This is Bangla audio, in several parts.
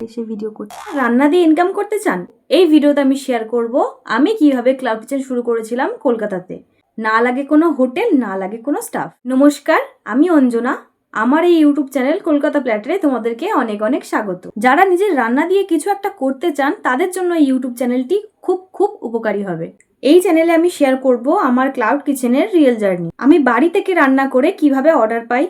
এসে ভিডিও করতে রান্না দিয়ে ইনকাম করতে চান? এই ভিডিওতে আমি শেয়ার করব আমি কিভাবে ক্লাউড কিচেন শুরু করেছিলাম কলকাতাতে। না লাগে কোনো হোটেল, না লাগে কোনো স্টাফ। নমস্কার, আমি অঞ্জনা। আমার এই ইউটিউব চ্যানেল কলকাতা প্ল্যাটারে তোমাদেরকে অনেক অনেক স্বাগত। যারা নিজের রান্না দিয়ে কিছু একটা করতে চান তাদের জন্য এই ইউটিউব চ্যানেলটি খুব খুব উপকারী হবে। এই চ্যানেলে আমি শেয়ার করব আমার ক্লাউড কিচেনের রিয়েল জার্নি। আমি বাড়ি থেকে রান্না করে কিভাবে অর্ডার পাই,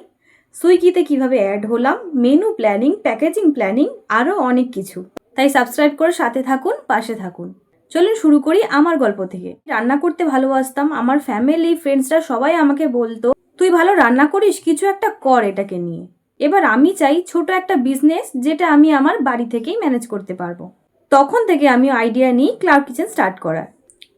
সুইগিতে কিভাবে অ্যাড হলাম, মেনু প্ল্যানিং, প্যাকেজিং প্ল্যানিং, আরও অনেক কিছু। তাই সাবস্ক্রাইব করে সাথে থাকুন, পাশে থাকুন। চলুন শুরু করি আমার গল্প থেকে। রান্না করতে ভালোবাসতাম। আমার ফ্যামিলি, ফ্রেন্ডসরা সবাই আমাকে বলতো, তুই ভালো রান্না করিস, কিছু একটা কর এটাকে নিয়ে। এবার আমি চাই ছোট একটা বিজনেস যেটা আমি আমার বাড়ি থেকেই ম্যানেজ করতে পারবো। তখন থেকে আমি আইডিয়া নিই ক্লাউড কিচেন স্টার্ট করার।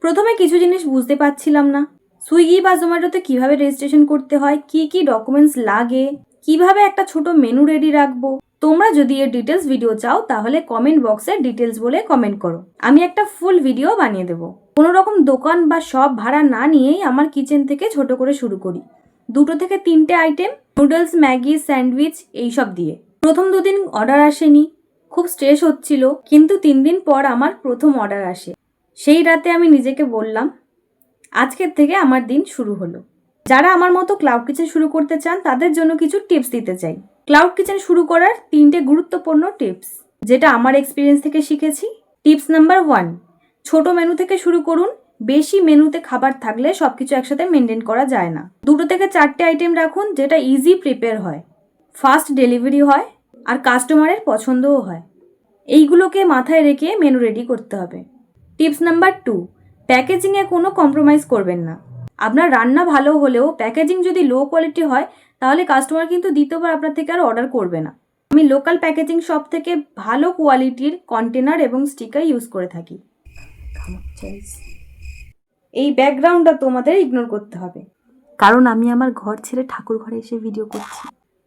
প্রথমে কিছু জিনিস বুঝতে পারছিলাম না। সুইগি বা জোম্যাটোতে কিভাবে রেজিস্ট্রেশন করতে হয়, কি কি ডকুমেন্টস লাগে, কিভাবে একটা ছোট মেনু রেডি রাখবো। তোমরা যদি এর ডিটেলস ভিডিও চাও তাহলে কমেন্ট বক্সে ডিটেলস বলে কমেন্ট করো, আমি একটা ফুল ভিডিও বানিয়ে দেবো। কোনো রকম দোকান বা শপ ভাড়া না নিয়েই আমার কিচেন থেকে ছোট করে শুরু করি। 2 থেকে 3টে আইটেম, নুডলস, ম্যাগি, স্যান্ডউইচ এইসব দিয়ে। প্রথম 2 দিন অর্ডার আসেনি, খুব স্ট্রেস হচ্ছিল, কিন্তু 3 দিন পর আমার প্রথম অর্ডার আসে। সেই রাতে আমি নিজেকে বললাম, আজকের থেকে আমার দিন শুরু হলো। যারা আমার মতো ক্লাউড কিচেন শুরু করতে চান তাদের জন্য কিছু টিপস দিতে চাই। ক্লাউড কিচেন শুরু করার 3টে গুরুত্বপূর্ণ টিপস, যেটা আমার এক্সপিরিয়েন্স থেকে শিখেছি। টিপস নাম্বার 1, ছোট মেনু থেকে শুরু করুন। বেশি মেনুতে খাবার থাকলে সবকিছু একসাথে মেনটেন করা যায় না। 2 থেকে 4টে আইটেম রাখুন, যেটা ইজি প্রিপেয়ার হয়, ফাস্ট ডেলিভারি হয়, আর কাস্টমারের পছন্দও হয়। এইগুলোকে মাথায় রেখে মেনু রেডি করতে হবে। টিপস নাম্বার 2, প্যাকেজিংয়ে কোনো কম্প্রোমাইজ করবেন না। আপনার রান্না ভালো হলেও প্যাকেজিং যদি লো কোয়ালিটি হয় তাহলে কাস্টমার কিন্তু দ্বিতীয়বার আপনার থেকে আর অর্ডার করবে না। আমি লোকাল প্যাকেজিং শপ থেকে ভালো কোয়ালিটির কন্টেনার এবং স্টিকার ইউজ করে থাকি। এই ব্যাকগ্রাউন্ডটা তোমাদের ইগনোর করতে হবে, কারণ আমি আমার ঘর ছেড়ে ঠাকুর ঘরে এসে ভিডিও করছি।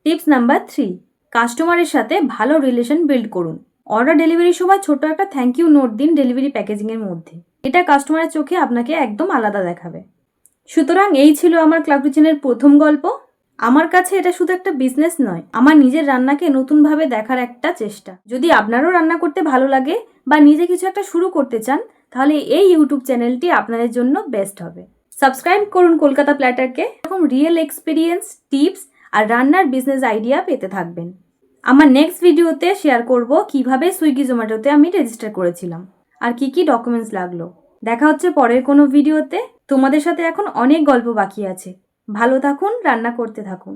টিপস নাম্বার 3, কাস্টমারের সাথে ভালো রিলেশন বিল্ড করুন। অর্ডার ডেলিভারির সময় ছোট একটা থ্যাংক ইউ নোট দিন ডেলিভারি প্যাকেজিংয়ের মধ্যে। এটা কাস্টমারের চোখে আপনাকে একদম আলাদা দেখাবে। সুতরাং এই ছিল আমার ক্লাউড কিচেনের প্রথম গল্প। আমার কাছে এটা শুধু একটা বিজনেস নয়, আমার নিজের রান্নাকে নতুনভাবে দেখার একটা চেষ্টা। যদি আপনারও রান্না করতে ভালো লাগে বা নিজে কিছু একটা শুরু করতে চান তাহলে এই ইউটিউব চ্যানেলটি আপনাদের জন্য বেস্ট হবে। সাবস্ক্রাইব করুন কলকাতা প্ল্যাটারকে। এরকম রিয়েল এক্সপিরিয়েন্স, টিপস আর রান্নার বিজনেস আইডিয়া পেতে থাকবেন। আমার নেক্সট ভিডিওতে শেয়ার করব কিভাবে সুইগি জোম্যাটোতে আমি রেজিস্টার করেছিলাম আর কি কি ডকুমেন্টস লাগলো। দেখা হচ্ছে পরের কোনো ভিডিওতে। তোমাদের সাথে এখন অনেক গল্প বাকি আছে। ভালো থাকুন, রান্না করতে থাকুন।